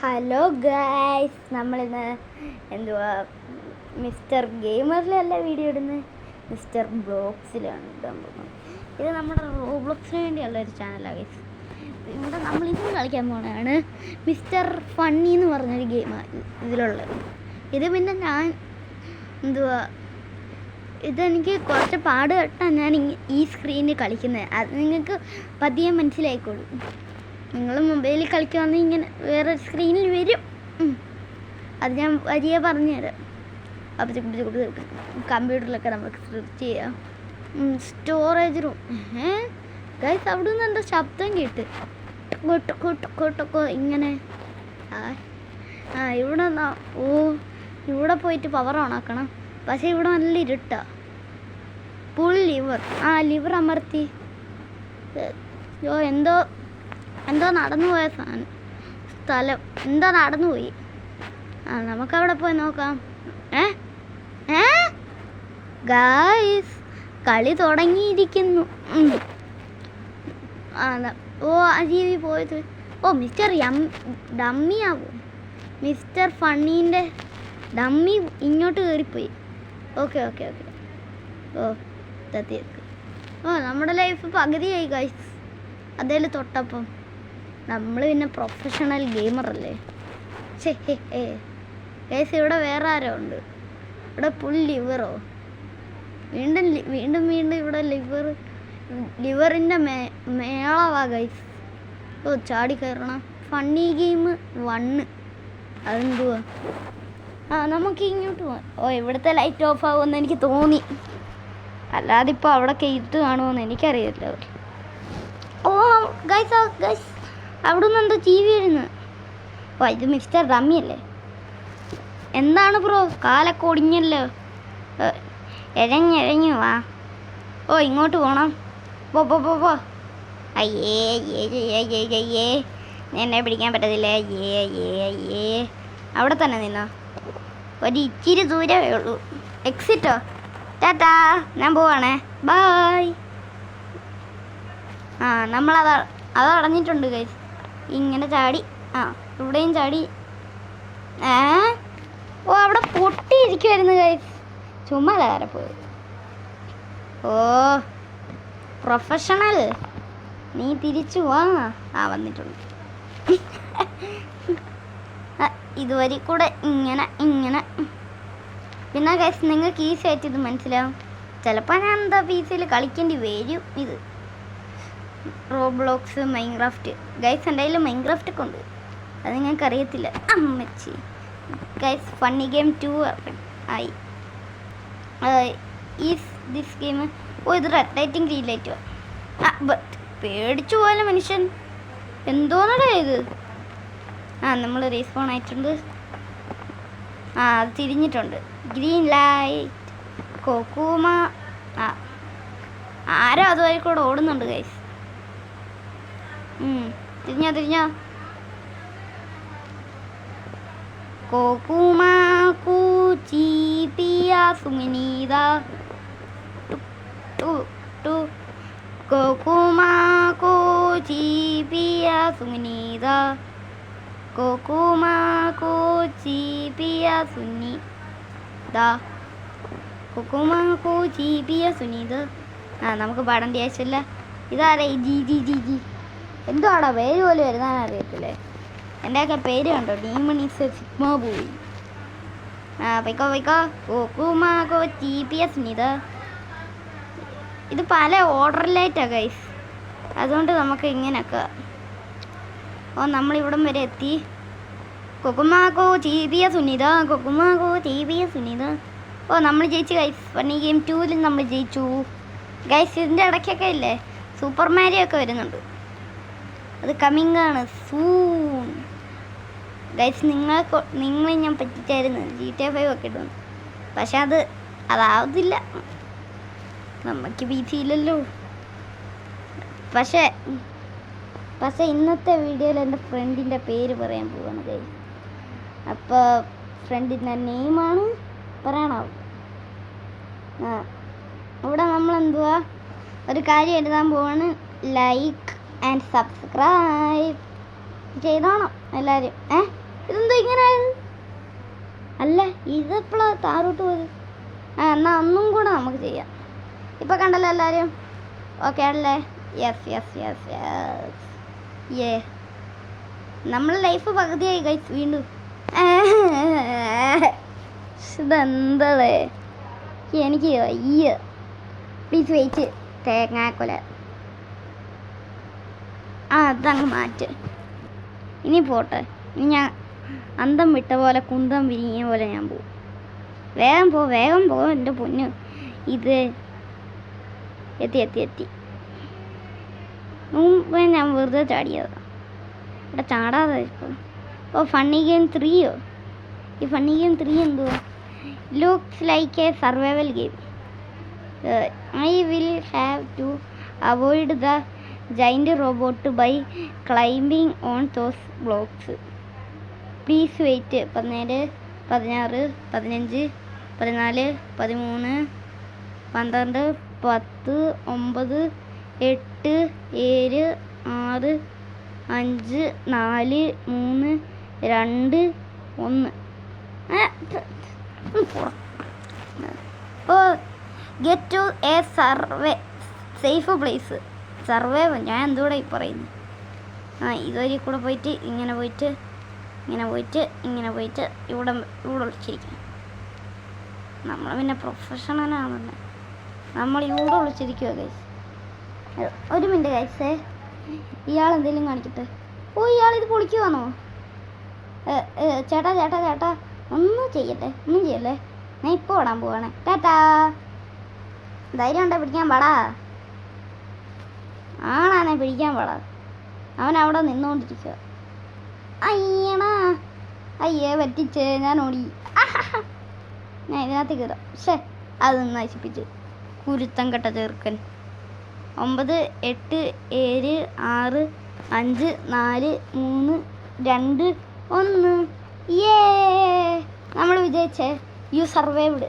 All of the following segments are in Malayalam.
ഹലോ ഗൈസ്, നമ്മളിന്ന് എന്തുവാ മിസ്റ്റർ ഗെയിമറിലല്ല വീഡിയോ ഇടുന്നത്, മിസ്റ്റർ ബ്ലോക്സിലാണ് ഇടാൻ പോകുന്നത്. ഇത് നമ്മുടെ റോബ്ലോക്സിന് വേണ്ടിയുള്ള ഒരു ചാനലാണ് ഗൈസ്. ഇവിടെ നമ്മളിന്ന് കളിക്കാൻ പോകുന്നതാണ് മിസ്റ്റർ ഫണ്ണി എന്ന് പറഞ്ഞൊരു ഗെയിമാണ് ഇതിലുള്ളത്. ഇത് പിന്നെ ഞാൻ എന്തുവാ ഇതെനിക്ക് കുറച്ച് പാട് കേട്ടാണ് ഞാൻ ഈ സ്ക്രീനിൽ കളിക്കുന്നത്. അത് നിങ്ങൾക്ക് പതിയെ മനസ്സിലായിക്കോളൂ. നിങ്ങൾ മൊബൈലിൽ കളിക്കുകയാണെങ്കിൽ ഇങ്ങനെ വേറെ സ്ക്രീനിൽ വരും. അത് ഞാൻ വലിയ പറഞ്ഞുതരാം. അപ്പോൾ കമ്പ്യൂട്ടറിലൊക്കെ നമുക്ക് സെർച്ച് ചെയ്യാം. Storage room. ഗൈസ്, അവിടെ നിന്ന് എന്താ ശബ്ദം കേട്ട് കൊട്ടൊക്കെ ഇങ്ങനെ. ഇവിടെ ഇവിടെ പോയിട്ട് പവർ ഓൺ ആക്കണം. പക്ഷേ ഇവിടെ നല്ല ഇരുട്ടാ. Pull liver. ലിവർ അമർത്തി. എന്തോ നടന്നു പോയ സ്ഥലം എന്തോ നടന്നുപോയി. നമുക്കവിടെ പോയി നോക്കാം. ഗായ്സ്, കളി തുടങ്ങിയിരിക്കുന്നു. ആ ജീവി പോയത്. മിസ്റ്റർ ഡമ്മിയാവും. മിസ്റ്റർ ഫണ്ണീൻ്റെ ഡമ്മി ഇങ്ങോട്ട് കയറിപ്പോയി. ഓക്കെ നമ്മുടെ ലൈഫ് പകുതിയായി ഗൈസ്. അതേല് തൊട്ടപ്പം നമ്മൾ പിന്നെ പ്രൊഫഷണൽ ഗെയിമറല്ലേ. ഗൈസ്, ഇവിടെ വേറെ ആരോ ഉണ്ട്. ഇവിടെ പുൾ ലിവറോ? വീണ്ടും ഇവിടെ ലിവറിൻ്റെ മേളവാ ഗൈസ്. ചാടി കയറണം. Funny game 1. അതെന്തുവാ? നമുക്ക് ഇങ്ങോട്ട് പോവാം. ഇവിടുത്തെ ലൈറ്റ് ഓഫ് ആവുമെന്ന് എനിക്ക് തോന്നി. അല്ലാതെ ഇപ്പോൾ അവിടെയൊക്കെ ഇരുട്ട് കാണുമെന്ന് എനിക്കറിയില്ല. ഗൈസ്, അവിടെ നിന്ന് എന്തോ ടി വി വരുന്നു. ഇത് മിസ്റ്റർ റമ്മിയല്ലേ? എന്താണ് ബ്രോ, കാലൊക്കെ ഒടിഞ്ഞല്ലോ. എഴഞ്ഞു വാ. ഇങ്ങോട്ട് പോകണം. പോ. അയ്യേ എന്നെ പിടിക്കാൻ പറ്റത്തില്ല. അയ്യേ അവിടെ തന്നെ നിന്നോ. ഒരു ഇച്ചിരി ദൂരമേ ഉള്ളൂ. എക്സിറ്റോ? ടാറ്റാ, ഞാൻ പോവാണേ. ബായ്. അത് അടഞ്ഞിട്ടുണ്ട് ഗൈസ്. ഇങ്ങനെ ചാടി. ഇവിടെയും ചാടി. അവിടെ പൊട്ടിയിരിക്കുമായിരുന്നു ഗൈസ്. ചുമ്മാ കാരെ പോയി. പ്രൊഫഷണൽ, നീ തിരിച്ചു വാ. വന്നിട്ടുണ്ട്. ഇതുവരെ കൂടെ ഇങ്ങനെ. പിന്നെ ഗൈസ്, നിങ്ങൾക്ക് ഈസി ആയിട്ട് ഇത് മനസ്സിലാവും. ചിലപ്പോൾ ഞാൻ എന്താ പീസിൽ കളിക്കേണ്ടി വരും. ഇത് റോബ്ലോക്സ്, മൈൻക്രാഫ്റ്റ്. ഗൈസ്, എൻ്റെ കയ്യിൽ മൈൻക്രാഫ്റ്റ് ഒക്കെ ഉണ്ട്. അത് നിങ്ങൾക്ക് അറിയത്തില്ല. അമ്മച്ചി ഗൈസ്, ഫണ്ണി ഗെയിം 2 ആയി. This game. ഇത് റെഡ് ഗ്രീൻ ലൈറ്റോ? പേടിച്ചു പോയല്ലോ മനുഷ്യൻ. എന്തോന്നടേ ഇത്? നമ്മൾ റീസ്പോൺ ആയിട്ടുണ്ട്. അത് തിരിഞ്ഞിട്ടുണ്ട്. Green light. കൊക്കുമ. ആരോ അതുവഴി കൂടെ ഓടുന്നുണ്ട് ഗൈസ്. തിരിഞ്ഞോ. കൊക്കുമാക്കു ചീപ്പിയ സുമിനീത. കൊക്കുമാക്കു ചീപ്പിയ സുമിനീത. കൊക്കുമാക്കു ചീപ്പിയ സുനിത. കൊക്കുമാക്കു ചീപ്പിയ സുനിത. നമുക്ക് പാടേണ്ട ആവശ്യമില്ല. ഇതാരേ? ജി. എന്തുവാടാ പേര് പോലും വരുന്നതാണ് അറിയത്തില്ലേ. എൻ്റെയൊക്കെ പേര് കണ്ടോ? ഡീമണീസ് സിഗ്മ പോയി. പൊയ്ക്കോ. കൊക്കുമാക്കു ചീപ്പിയ സുനിത. ഇത് പല ഓർഡറിലായിട്ടാണ് ഗൈസ്. അതുകൊണ്ട് നമുക്ക് ഇങ്ങനെയൊക്കെ. നമ്മളിവിടം വരെ എത്തി. കൊക്കുമാക്കു ചീപ്പിയ സുനിത. നമ്മൾ ജയിച്ചു ഗൈസ്. ഫണ്ണി ഗെയിം 2 നമ്മൾ ജയിച്ചു ഗൈസ്. ഇതിൻ്റെ ഇടയ്ക്കൊക്കെ ഇല്ലേ സൂപ്പർ മാരിയോ ഒക്കെ വരുന്നുണ്ട്. അത് കമ്മിങ് ആണ് സൂൺ ഗൈസ്. നിങ്ങളെ ഞാൻ പറ്റിച്ചായിരുന്നു. GTA 5 ഒക്കെ ഇടുന്നു. പക്ഷെ അതാവത്തില്ല. നമുക്ക് വീതിയില്ലല്ലോ. പക്ഷേ ഇന്നത്തെ വീഡിയോയിൽ എൻ്റെ ഫ്രണ്ടിൻ്റെ പേര് പറയാൻ പോവാണ് ഗൈസ്. അപ്പോൾ ഫ്രണ്ടിൻ്റെ നെയിമാണ് പറയണോ? ഇവിടെ നമ്മളെന്തുവാ ഒരു കാര്യം എഴുതാൻ പോവാണ്. ലൈക്ക് ആൻഡ് സബ്സ്ക്രൈബ് ചെയ്തോണം എല്ലാവരും. ഇതെന്തോ ഇങ്ങനെ അല്ല, ഇതെപ്പോഴാ താഴോട്ട് പോയത്? എന്നാൽ ഒന്നും കൂടെ നമുക്ക് ചെയ്യാം. ഇപ്പം കണ്ടല്ലോ എല്ലാവരും? ഓക്കെ അല്ലേ? Yes yes yes yes. ഏ നമ്മൾ ലൈഫ് പകുതിയായി ഗൈസ്. വീണ്ടും ഇതെന്തേ എനിക്ക് വയ്യ. Please wait. തേങ്ങാക്കൊല അതങ്ങ് മാറ്റ്. ഇനി പോട്ടെ. ഇനി ഞാൻ അന്തം വിട്ട പോലെ കുന്തം വിരിങ്ങിയ പോലെ ഞാൻ പോവും. വേഗം പോ എൻ്റെ പൊന്ന്. ഇത് എത്തി മുമ്പ് ഞാൻ വെറുതെ ചാടിയതാണ്. ഇവിടെ ചാടാതെ ഇപ്പോൾ. ഫണ്ണി ഗെയിം 3യോ? ഈ ഫണ്ണി ഗെയിം 3 എന്തുവാ? Looks like a survival game. I will have to avoid the giant robot by climbing on those blocks. Please wait. 17, 16, 15, 14, 13, 12, 10, 9, 8, 7, 6, 5, 4, 3, 2, 1. Get to a safe place. Survive. ഞാൻ എന്തുകൂടെ ഈ പറയുന്നു? ഇതുവരെ കൂടെ പോയിട്ട് ഇങ്ങനെ പോയിട്ട് ഇവിടെ വിളിച്ചിരിക്കും. നമ്മൾ പിന്നെ പ്രൊഫഷണലാണല്ലേ. നമ്മൾ ഇവിടെ വിളിച്ചിരിക്കുക ഗൈസ്. ഒരു മിനിറ്റ് ഗൈസേ, ഇയാൾ എന്തെങ്കിലും കാണിക്കട്ടെ. ഇയാളിത് പൊളിക്കുവാണോ? ചേട്ടാ ഒന്നും ചെയ്യല്ലേ. ഞാൻ ഇപ്പോൾ ഓടാൻ പോവാണ്. ടാറ്റാ. ധൈര്യം ഉണ്ടോ പിടിക്കാൻ പാടാ? ആണാനെ പിടിക്കാൻ പാടാ. അവൻ അവിടെ നിന്നുകൊണ്ടിരിക്കുക. അയ്യേ പറ്റിച്ചേ. ഞാൻ ഓടി. ഞാൻ ഇതിനകത്ത് കയറാം. അത് നശിപ്പിച്ച്. കുരുത്തം കെട്ട ചെറുക്കൻ. 9, 8, 7, 6, 5, 4, 3, 2, 1. നമ്മൾ വിജയിച്ചേ. U survived.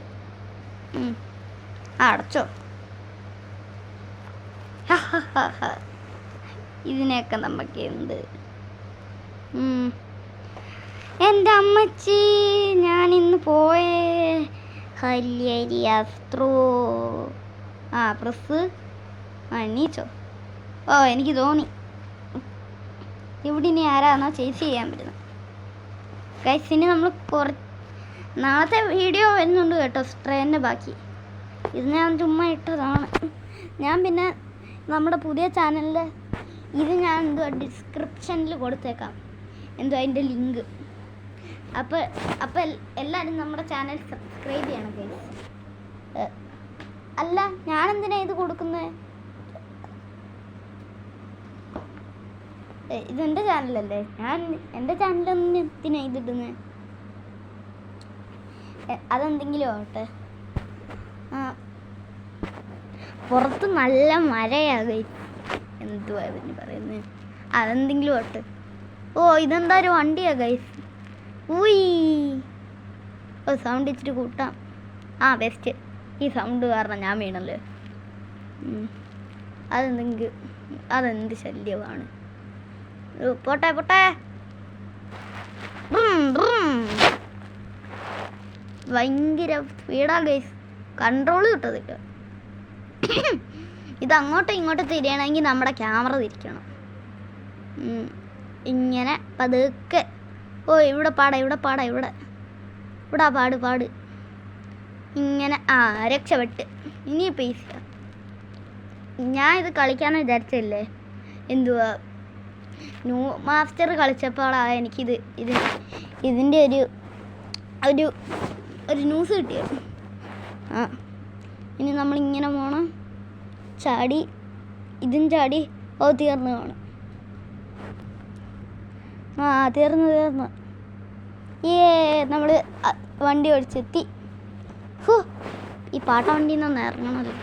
അടച്ചോ. ഇതിനെയൊക്കെ നമുക്ക് എന്ത്. എൻ്റെ അമ്മച്ചി, ഞാനിന്ന് പോയേ ഹല്യരിയാസ്ത്രോ. പ്രസ്. എണീച്ചോ? എനിക്ക് തോന്നി ഇവിടെ ഇനി ആരാണോ ചേസ് ചെയ്യാൻ പറ്റുന്നത്. ഗൈസ്, ഇനി നമ്മൾ നാളത്തെ വീഡിയോ വരുന്നുണ്ട് കേട്ടോ. ട്രെയിനിൻ്റെ ബാക്കി. ഇത് ഞാൻ ചുമ്മാ ഇട്ടതാണ്. ഞാൻ പിന്നെ നമ്മുടെ പുതിയ ചാനലിൽ ഇത് ഞാൻ ഡിസ്ക്രിപ്ഷനിൽ കൊടുത്തേക്കാം. അതിൻ്റെ ലിങ്ക്. അപ്പോൾ എല്ലാവരും നമ്മുടെ ചാനൽ സബ്സ്ക്രൈബ് ചെയ്യണം ഗൈസ്. അല്ല, ഞാനെന്തിനാ ഇത് കൊടുക്കുന്നത്? ഇതെൻ്റെ ചാനലല്ലേ. ഞാൻ എൻ്റെ ചാനലൊന്നും എന്തിനാ ഇതിടുന്നത്? അതെന്തെങ്കിലും ആവട്ടെ. പുറത്ത് നല്ല മഴയാകെ. എന്തുവാ ഇതിന് പറയുന്നത്? അതെന്തെങ്കിലും ആവട്ടെ. ഇതെന്താ ഒരു വണ്ടിയാ ഗൈസ്. സൗണ്ട് ഇച്ചിരി കൂട്ടാം. ബെസ്റ്റ്. ഈ സൗണ്ട് കാരണം ഞാൻ വീണല്ലോ. അതെന്ത് ശല്യമാണ്. പോട്ടെ. ഭയങ്കര സ്പീഡാ ഗൈസ്. കൺട്രോൾ കിട്ടത്തില്ല. ഇത് അങ്ങോട്ടും ഇങ്ങോട്ടും തിരിയണമെങ്കിൽ നമ്മുടെ ക്യാമറ തിരിക്കണം. ഇങ്ങനെ പതുക്കെ. ഇവിടെ പാട്. ഇങ്ങനെ. രക്ഷപ്പെട്ട്. ഇനിയിപ്പോൾ ഈസിയാ. ഞാൻ ഇത് കളിക്കാമെന്ന് വിചാരിച്ചല്ലേ. എന്തുവാ, ന്യൂ മാസ്റ്റർ കളിച്ചപ്പോഴാണ് എനിക്കിത് ഇതിൻ്റെ ഒരു ന്യൂസ് കിട്ടിയത്. ഇനി നമ്മളിങ്ങനെ പോകണം. ചാടി. തീർന്നു കാണും. തീർന്നു. നമ്മൾ വണ്ടി ഓടിച്ചെത്തി. ഈ പാട്ട വണ്ടിയിൽ നിന്ന് ഇറങ്ങണമല്ലോ.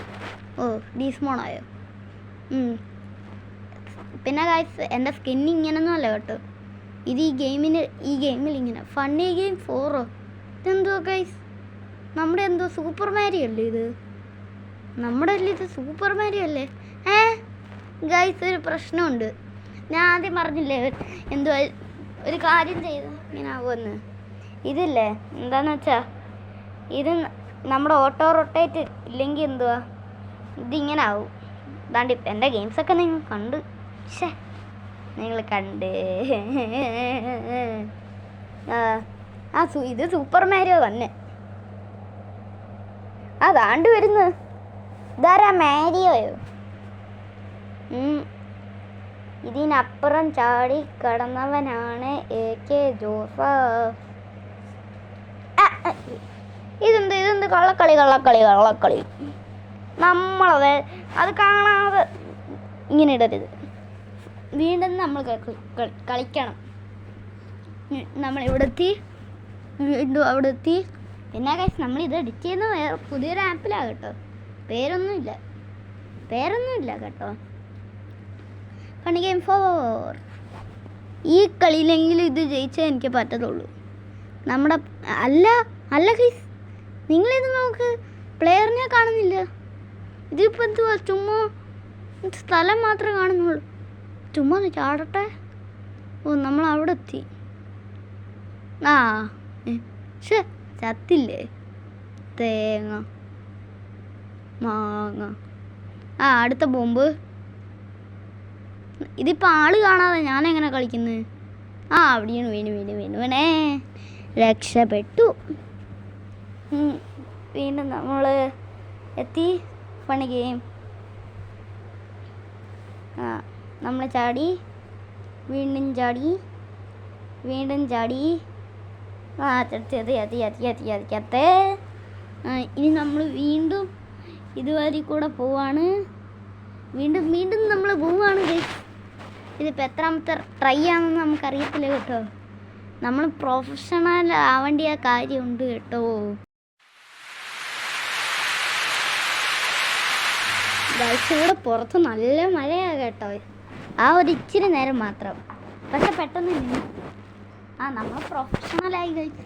ഡീസ്മോണായോ? പിന്നെ ഗൈസ്, എൻ്റെ സ്കിൻ ഇങ്ങനെയൊന്നും അല്ല കേട്ടോ. ഇത് ഈ ഗെയിമിൽ ഇങ്ങനെ. Funny game 4. ഇതെന്തോ ഗൈസ്, നമ്മുടെ എന്തോ സൂപ്പർ മാരിയോ അല്ലേ ഇത്? ഇത് സൂപ്പർ മാരിയോ അല്ലേ? ഗൈസ്, ഒരു പ്രശ്നമുണ്ട്. ഞാൻ ആദ്യം പറഞ്ഞില്ലേ, എന്തോ ഒരു കാര്യം ചെയ്ത് ഇങ്ങനെ ആവുമെന്ന്. ഇതില്ലേ എന്താന്ന് വെച്ചാ ഇത് നമ്മുടെ ഓട്ടോ റൊട്ടേറ്റ് ഇല്ലെങ്കിൽ എന്തുവാ ഇതിങ്ങനെ ആവും. അതാണ്ട് എൻ്റെ ഗെയിംസൊക്കെ നിങ്ങൾ കണ്ട് നിങ്ങൾ കണ്ട് ഇത് സൂപ്പർ മാരിയോ തന്നെ. അതാണ്ട് വരുന്നു. ഇതാരാ മാരിയോയോ? ഇതിനപ്പുറം ചാടി കടന്നവനാണ് AK ജോസഫ്. ഇതെന്ത് കള്ളക്കളി. നമ്മളത് അത് കാണാതെ ഇങ്ങനെ ഇടരുത്. വീണ്ടും നമ്മൾ കളിക്കണം. നമ്മളിവിടെ എത്തി, വീണ്ടും അവിടെ എത്തി. പിന്നെ ഗൈസ് നമ്മളിത് എഡിറ്റ് ചെയ്യുന്ന പുതിയൊരു ആപ്പിലാണ് കേട്ടോ. പേരൊന്നുമില്ല കേട്ടോ. Funny game 4. ഈ കളിയിലെങ്കിലും ഇത് ജയിച്ചേ എനിക്ക് പറ്റത്തുള്ളൂ. നമ്മുടെ അല്ല ഗൈസ്, നിങ്ങളിത് നോക്ക്, പ്ലെയറിനെ കാണുന്നില്ല. ഇതിപ്പോൾ എന്തുവാ, ചുമ്മാ സ്ഥലം മാത്രമേ കാണുന്നുള്ളൂ. ചുമ്മാ ഒന്ന് ചാടട്ടെ. നമ്മൾ അവിടെ എത്തി. ചത്തില്ലേ തേങ്ങ മാങ്ങ. അടുത്ത ബോംബ്. ഇതിപ്പോൾ ആള് കാണാതെ ഞാനെങ്ങനെ കളിക്കുന്നത്? അവിടെയാണ് വീണേ. രക്ഷപ്പെട്ടു. വീണ്ടും നമ്മൾ എത്തി. Funny game. നമ്മൾ ചാടി, വീണ്ടും ചാടി. ഇനി നമ്മൾ വീണ്ടും ഇതുവരെ കൂടെ പോവാണ്. വീണ്ടും നമ്മൾ പോവാണ്. ഇതിപ്പോൾ എത്രാമത്തെ ട്രൈ ആണെന്ന് നമുക്കറിയത്തില്ല കേട്ടോ. നമ്മൾ പ്രൊഫഷണൽ ആവേണ്ട കാര്യമുണ്ട് കേട്ടോ. ഇവിടെ പുറത്ത് നല്ല മഴയാണ് കേട്ടോ. ഒരു ഇച്ചിരി നേരം മാത്രം. പക്ഷെ പെട്ടെന്ന് നമ്മൾ പ്രൊഫഷണലായി കഴിച്ചു.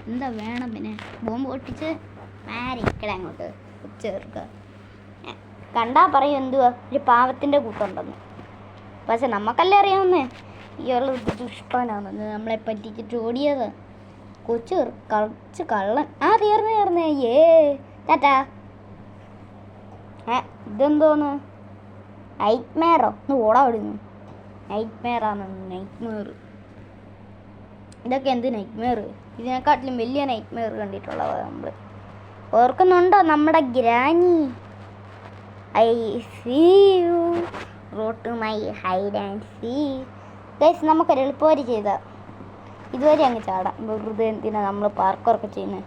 എന്താ വേണം പിന്നെ? ബോംബ് പൊട്ടിച്ച് മാരിക്കട അങ്ങോട്ട് ചേർക്കുക. കണ്ടാൽ പറയും എന്തുവാ ഒരു പാവത്തിൻ്റെ കൂട്ടുണ്ടെന്ന്. പക്ഷെ നമുക്കല്ലേ അറിയാവുന്നേ ഇയാൾ ദുഷ്ടനാണെന്ന്. നമ്മളെ പറ്റിച്ചിട്ട് ഓടിയത് കൊച്ചു കളിച്ച് കള്ളൻ. തീർന്നേ ടാറ്റാ. ഇതെന്തോന്ന് നൈറ്റ് മെയറോ? ഒന്ന് ഓടാ വിടുന്നു. Night Meyer. ഇതൊക്കെ എന്ത് നൈറ്റ് മെയർ? ഇതിനെക്കാട്ടിലും വലിയ നൈറ്റ് മെയർ കണ്ടിട്ടുള്ളതാണ് നമ്മൾ. ഓർക്കുന്നുണ്ടോ നമ്മുടെ granny? I see you road to my hide and see. Guys നമുക്കൊരു എളുപ്പവരി ചെയ്താൽ ഇതുവരെ അങ്ങ് ചാടാം. വെറുതെ എന്തിനാ നമ്മൾ പാർക്കറൊക്കെ ചെയ്യുന്നത്?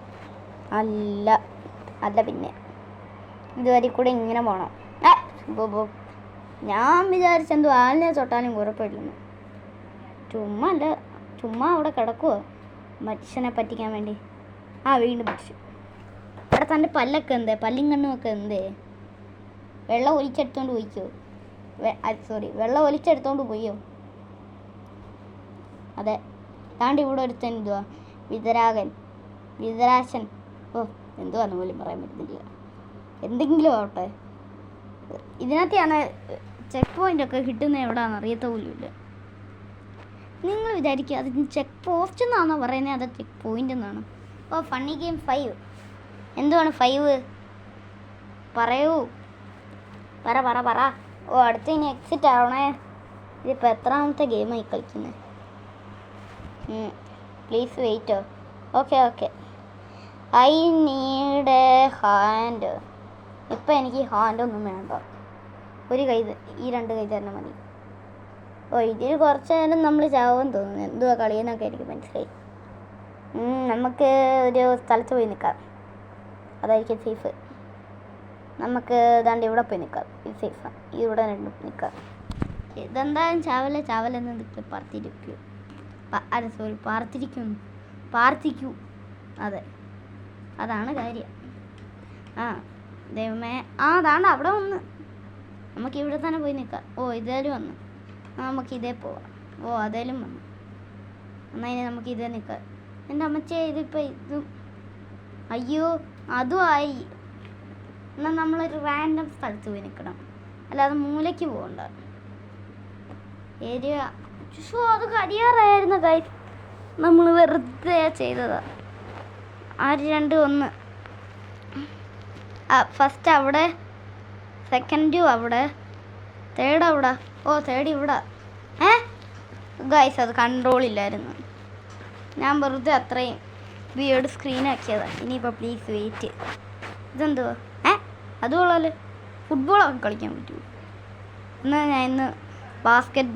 അല്ല പിന്നെ ഇതുവരെ കൂടെ ഇങ്ങനെ പോകണം. ഞാൻ വിചാരിച്ചെന്തോ ആലിനെ തൊട്ടാലും കുഴപ്പമില്ലെന്ന്. ചുമ്മാ അവിടെ കിടക്കുവോ മനുഷ്യനെ പറ്റിക്കാൻ വേണ്ടി. വീണ്ടും പക്ഷി. അവിടെ തൻ്റെ പല്ലൊക്കെ എന്തേ, പല്ലും കണ്ണുമൊക്കെ എന്തേ? വെള്ളം ഒലിച്ചെടുത്തോണ്ട് പോയിക്കോ. വെള്ളം ഒലിച്ചെടുത്തോണ്ട് പോയോ? അതെ. താണ്ട് ഇവിടെ ഒരുത്തൻ എന്തുവാ വിതരാശൻ. എന്തുവാന്ന് പോലും പറയാൻ പറ്റുന്നില്ല. എന്തെങ്കിലും ആവട്ടെ. ഇതിനകത്താണ് ചെക്ക് പോയിൻ്റൊക്കെ കിട്ടുന്നത് എവിടെയാണെന്ന് അറിയത്ത പോലുമില്ല. നിങ്ങൾ വിചാരിക്കുക അതിന് ചെക്ക് പോസ്റ്റ് എന്നാണോ പറയുന്നത്, അത് ചെക്ക് പോയിൻ്റ് എന്നാണ്? Funny game 5. എന്തുവാണ് 5? പറയൂ. പറ. അടുത്ത ഇനി എക്സിറ്റ് ആവണേ. ഇതിപ്പോൾ എത്രാമത്തെ ഗെയിമായി കളിക്കുന്നത്? പ്ലീസ് വെയിറ്റോ. Okay. I need a hand. ഇപ്പം എനിക്ക് ഹാൻഡൊന്നും വേണ്ട. ഒരു കൈ, ഈ 2 കൈ തന്നെ മതി. ഇതിൽ കുറച്ച് നേരം നമ്മൾ ചാവുമെന്ന് തോന്നുന്നു. എന്തുവാ കളിയെന്നൊക്കെ എനിക്ക് മനസ്സിലായി. നമുക്ക് ഒരു സ്ഥലത്ത് പോയി നിൽക്കാം. അതായിരിക്കും സേഫ്. നമുക്ക് ഇതാണ്ട് ഇവിടെ പോയി നിൽക്കാം. ഇത് സേഫാണ്. ഇവിടെ നിൽക്കാം. ഇതെന്തായാലും ചാവലെന്ന് നിൽക്കുക. പാർത്തിരിക്കൂ. അതെ, അതാണ് കാര്യം. ദൈവമേ. അതാണ്ട് അവിടെ വന്ന്. നമുക്കിവിടെ തന്നെ പോയി നിൽക്കാം. ഇതേലും വന്നു. നമുക്ക് ഇതേ പോവാം. അതേലും വന്നു. എന്നാൽ ഇനി നമുക്ക് ഇതേ നിൽക്കാം. എൻ്റെ അമ്മച്ചേ, ഇതിപ്പോൾ ഇതും അയ്യോ അതും ആയി. എന്നാൽ നമ്മളൊരു റാൻഡം സ്ഥലത്ത് പോയി നിൽക്കണം. അല്ലാതെ മൂലയ്ക്ക് പോകണ്ട. ഏരിയ ഷോ അത് കരിയാറായിരുന്നു ഗൈസ്. നമ്മൾ വെറുതെ ചെയ്തതാ. 6 2 1. ഫസ്റ്റ് അവിടെ, സെക്കൻഡ് അവിടെ, തേർഡ് അവിടെ. ഓ തേർഡ് ഇവിടെ. ഗൈസ് അത് കൺട്രോൾ ഇല്ലായിരുന്നു. ഞാൻ വെറുതെ അത്രയും വീട് സ്ക്രീൻ ആക്കിയതാണ്. ഇനിയിപ്പോൾ പ്ലീസ് വെയിറ്റ്. ഇതെന്തുവാ? അതുകൊള്ളാല്. ഫുട്ബോളൊക്കെ കളിക്കാൻ പറ്റുമോ? എന്നാൽ ഞാൻ ഇന്ന് ബാസ്കറ്റ്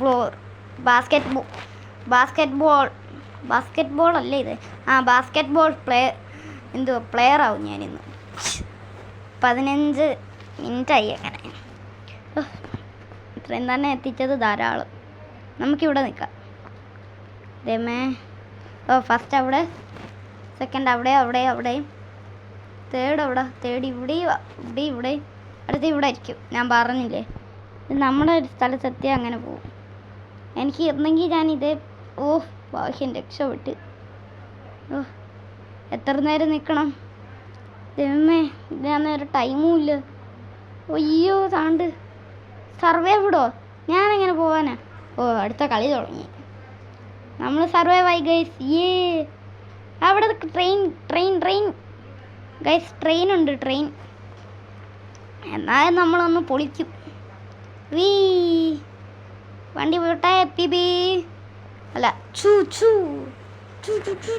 ബോൾ അല്ലേ ഇത്? ബാസ്കറ്റ് ബോൾ പ്ലെയർ ആവും ഞാനിന്ന്. 15 മിനിറ്റായി അങ്ങനെ. ഇത്രയും തന്നെ എത്തിച്ചത് ധാരാളം. നമുക്കിവിടെ നിൽക്കാം. രമേ ഫസ്റ്റ് അവിടെ, സെക്കൻഡ് അവിടെയും, തേർഡ് അവിടെ, തേർഡ് ഇവിടെയും, അടുത്ത് ഇവിടെ ആയിരിക്കും. ഞാൻ പറഞ്ഞില്ലേ, ഇത് നമ്മുടെ ഒരു സ്ഥലത്തെത്തിയാൽ അങ്ങനെ പോകും. എനിക്ക് ഇരുന്നെങ്കിൽ ഞാനിത് ഭാഗ്യം രക്ഷപ്പെട്ട്. എത്ര നേരം നിൽക്കണം ദൈവമേ, ഇതിനൊരു ടൈമും ഇല്ല. അയ്യോ താണ്ട് സർവൈവ് വിടോ, ഞാനെങ്ങനെ പോവാനാ? അടുത്ത കളി തുടങ്ങി. നമ്മൾ സർവൈവ് ആയി ഗൈസ്. അവിടെ ട്രെയിൻ ഗൈസ്, ട്രെയിൻ ഉണ്ട്. എന്നാലും നമ്മളൊന്ന് പൊളിക്കും. വണ്ടി പോട്ടെ. പിബി അല്ല, ചൂ ചൂ ചൂ ചൂ ചൂ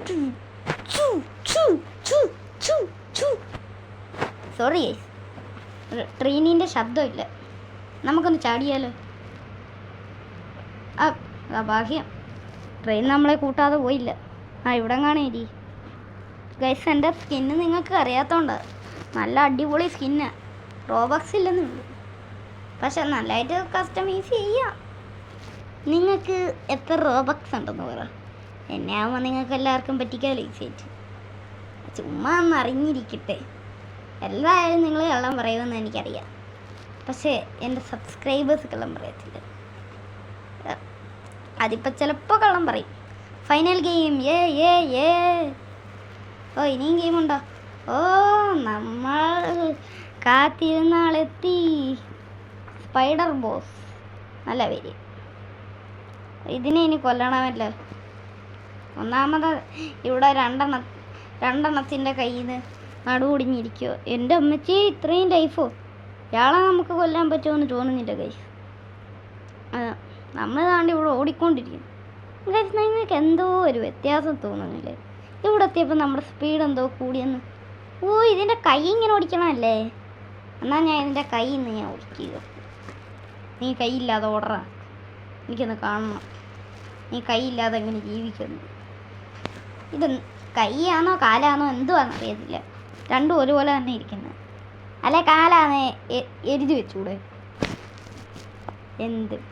ചൂ ചൂ ചൂ ചൂ ചൂ. സോറി ഗൈസ്, ട്രെയിനിൻ്റെ ശബ്ദമില്ല. നമുക്കൊന്ന് ചാടിയാലോ? ഭാഗ്യം ട്രെയിൻ നമ്മളെ കൂട്ടാതെ പോയില്ല. ഇവിടെ കാണേരി ഗൈസ്. എൻ്റെ സ്കിന്ന് നിങ്ങൾക്ക് അറിയാത്തതുകൊണ്ട് നല്ല അടിപൊളി സ്കിന്ന്. റോബക്സ് ഇല്ലെന്നുള്ളൂ, പക്ഷെ നല്ലതായിട്ട് കസ്റ്റമൈസ് ചെയ്യാം. നിങ്ങൾക്ക് എത്ര റോബക്സ് ഉണ്ടെന്ന് പറ. എന്നെ ആകുമ്പോൾ നിങ്ങൾക്ക് എല്ലാവർക്കും പറ്റിക്കാമല്ലോ ഈസിയായിട്ട്. ചുമ്മാ ഒന്ന് അറിഞ്ഞിരിക്കട്ടെ. എല്ലാവരും നിങ്ങൾ കള്ളം പറയുമെന്ന് എനിക്കറിയാം, പക്ഷേ എൻ്റെ സബ്സ്ക്രൈബേഴ്സ് കള്ളം പറയത്തില്ല. അതിപ്പോൾ ചിലപ്പോൾ കള്ളം പറയും. Final game. ഇനിയും ഗെയിമുണ്ടോ? നമ്മൾ കാത്തിരുന്ന ആളെത്തി. സ്പൈഡർ ബോസ് നല്ല പേര്. ഇതിനെ ഇനി കൊല്ലണമല്ലോ. ഒന്നാമത് ഇവിടെ രണ്ടെണ്ണത്തിൻ്റെ കയ്യിൽ നിന്ന് നടുവൊടിഞ്ഞിരിക്കുമോ. എൻ്റെ അമ്മച്ചി, ഇത്രയും ലൈഫോ? ഇയാളെ നമുക്ക് കൊല്ലാൻ പറ്റുമെന്ന് തോന്നുന്നില്ല ഗൈസ്. നമ്മൾ താണ്ടി ഇവിടെ ഓടിക്കൊണ്ടിരിക്കും ഗൈസ്. നിങ്ങൾക്ക് എന്തോ ഒരു വ്യത്യാസം തോന്നുന്നില്ലേ? ഇവിടെ എത്തിയപ്പോൾ നമ്മുടെ സ്പീഡ് എന്തോ കൂടിയെന്ന്. ഇതിൻ്റെ കൈ ഇങ്ങനെ ഓടിക്കണമല്ലേ? എന്നാൽ ഞാൻ ഇതിൻ്റെ കൈയിൽ നിന്ന് ഞാൻ ഓടിക്കുക. നീ കൈയില്ലാതെ ഓടറാ, എനിക്കൊന്ന് കാണണം. നീ കൈയില്ലാതെ എങ്ങനെ ജീവിക്കുന്നു? ഇത് കൈയാണോ കാലാണോ എന്തുവാന്ന് അറിയത്തില്ല. രണ്ടും ഒരുപോലെ തന്നെ ഇരിക്കുന്നത്. അല്ലെ കാലാന്ന് എഴുതി വെച്ചൂടെ?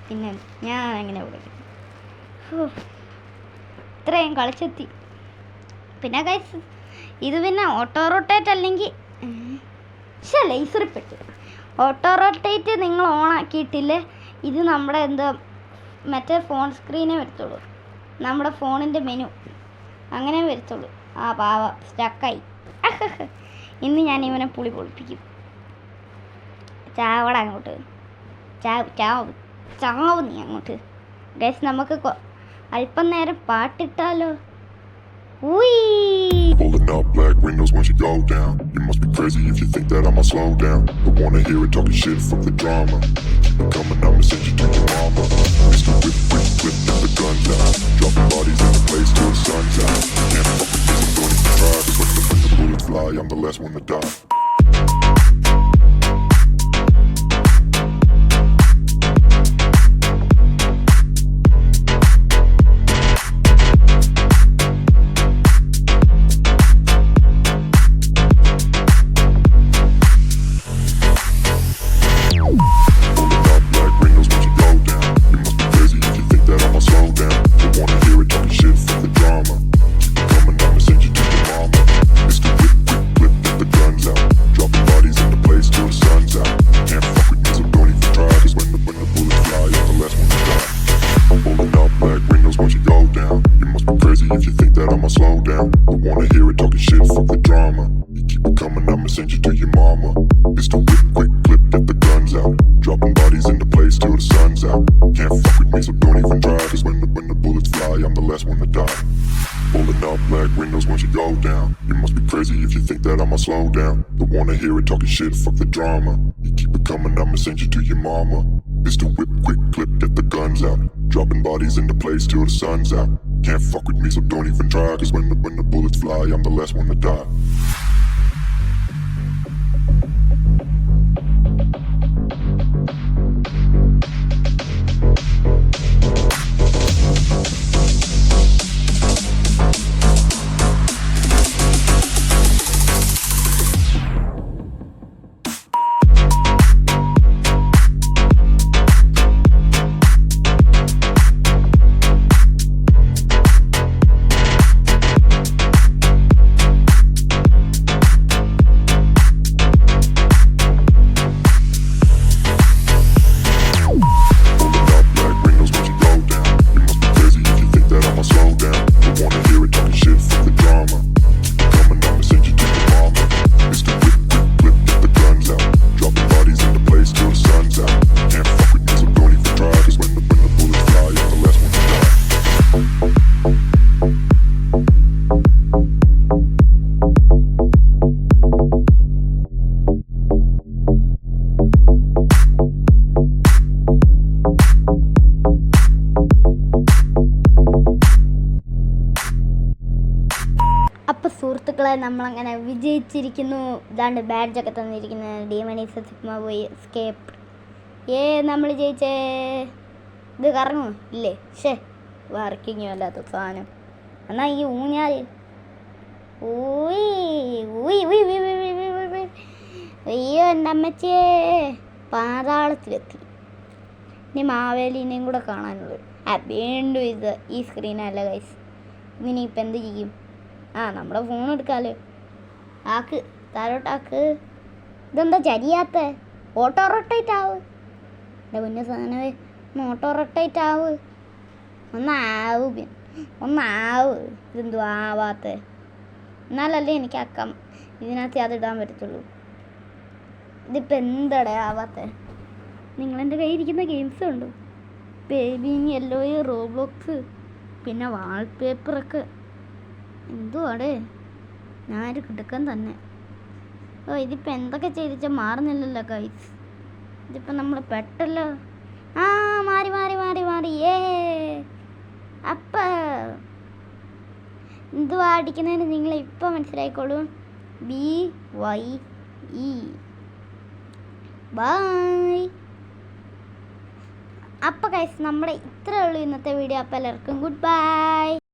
പിന്നെ ഞാൻ എങ്ങനെ വിളിക്കും? ഇത്രയും കളിച്ചെത്തി. പിന്നെ ഗൈസ്, ഇത് പിന്നെ ഓട്ടോ റൊട്ടേറ്റ് അല്ലെങ്കിൽ ലൈസറിപ്പെട്ട് ഓട്ടോ റൊട്ടേറ്റ് നിങ്ങൾ ഓണാക്കിയിട്ടില്ലേ, ഇത് നമ്മുടെ മറ്റേ ഫോൺ സ്ക്രീനേ വരത്തുള്ളൂ. നമ്മുടെ ഫോണിൻ്റെ മെനു അങ്ങനെ വരത്തുള്ളൂ. പാവ സ്റ്റക്കായി. ഇന്ന് ഞാൻ ഇവനെ പുളി പൊളിപ്പിക്കും. ചാവട അങ്ങോട്ട്, ചാവ് നീ അങ്ങോട്ട്. ഗൈസ്, നമുക്ക് അല്പം നേരം പാട്ടിട്ടാലോ? Pulling up black windows once you go down. You must be crazy if you think that I'ma slow down. I wanna hear it talking shit, fuck the drama. Keep it coming, I'ma send you to your mama. Mr. Whip, flip, get the guns out. Dropping bodies in the place till the sun's out. Can't fuck with this, I'm going to try. Cause when the bullets fly, I'm the last one to die. Send you to your mama. Mr. Whip, quick clip, get the guns out. Dropping bodies into place till the sun's out. Can't fuck with me, so don't even try. Cause when the last one to die. Pulling up black windows once you go down. You must be crazy if you think that I'ma slow down. Don't wanna hear it talking shit, fuck the drama. You keep it coming, I'ma send you to your mama. Pistol whip, quick clip, get the guns out. Dropping bodies in the place till the sun's out. Can't fuck with me, so don't even try. Cause when the bullets fly, I'm the last one to die. അപ്പോൾ സുഹൃത്തുക്കളെ, നമ്മളങ്ങനെ വിജയിച്ചിരിക്കുന്നു. ഇതാണ്ട് ബാഡ്ജൊക്കെ തന്നിരിക്കുന്നത്. ഡീമണീസ് സിഗ്മ പോയി എസ്കേപ്പ്. നമ്മൾ ജയിച്ചേ. ഇത് കറങ്ങും ഇല്ലേ? വർക്കിങ്ങും അല്ലാത്ത സാധനം. എന്നാൽ ഈ ഊഞ്ഞാൽ അയ്യോ എൻ്റെ അമ്മച്ചേ, പാതാളത്തിലെത്തി. ഇനി മാവേലിനെയും കൂടെ കാണാനുള്ളൂ. വീണ്ടും ഇത് ഈ സ്ക്രീനല്ല ഗൈസ്. ഇനിയിപ്പോൾ എന്ത് ചെയ്യും? നമ്മുടെ ഫോൺ എടുക്കാമല്ലോ. ആക്ക് താഴോട്ടാക്ക്. ഇതെന്താ ചരിയാത്ത? ഓട്ടോ റൊട്ടേറ്റ് ആവ്. എൻ്റെ കുഞ്ഞ സാധനമേ, ഓട്ടോ റൊട്ടേറ്റ് ആവ്. ഒന്നാവ്. ഇതെന്തോ ആവാത്ത? എന്നാലല്ലേ എനിക്ക് ആക്കാം. ഇതിനകത്ത് അതിടാൻ പറ്റത്തുള്ളൂ. ഇതിപ്പോൾ എന്താടേ ആവാത്ത? നിങ്ങളെൻ്റെ കയ്യിൽ ഇരിക്കുന്ന ഗെയിംസ് ഉണ്ടോ? ബേബി യെല്ലോ, റോബ്ലോക്സ്, പിന്നെ വാൾപേപ്പറൊക്കെ. എന്തുവാടേ, ഞാനൊരു കിടക്കാൻ തന്നെ. ഇതിപ്പോൾ എന്തൊക്കെ ചെയ്തിച്ചാൽ മാറുന്നില്ലല്ലോ ഗൈസ്. ഇതിപ്പോൾ നമ്മൾ പെട്ടല്ലോ. മാറി അപ്പം എന്തുവാ അടിക്കുന്നതിന് നിങ്ങൾ ഇപ്പം മനസ്സിലായിക്കോളൂ. BYE. ബൈ. അപ്പോൾ ഗൈസ്, നമ്മുടെ ഇത്രയേ ഉള്ളൂ ഇന്നത്തെ വീഡിയോ. അപ്പോൾ എല്ലാവർക്കും ഗുഡ് ബൈ.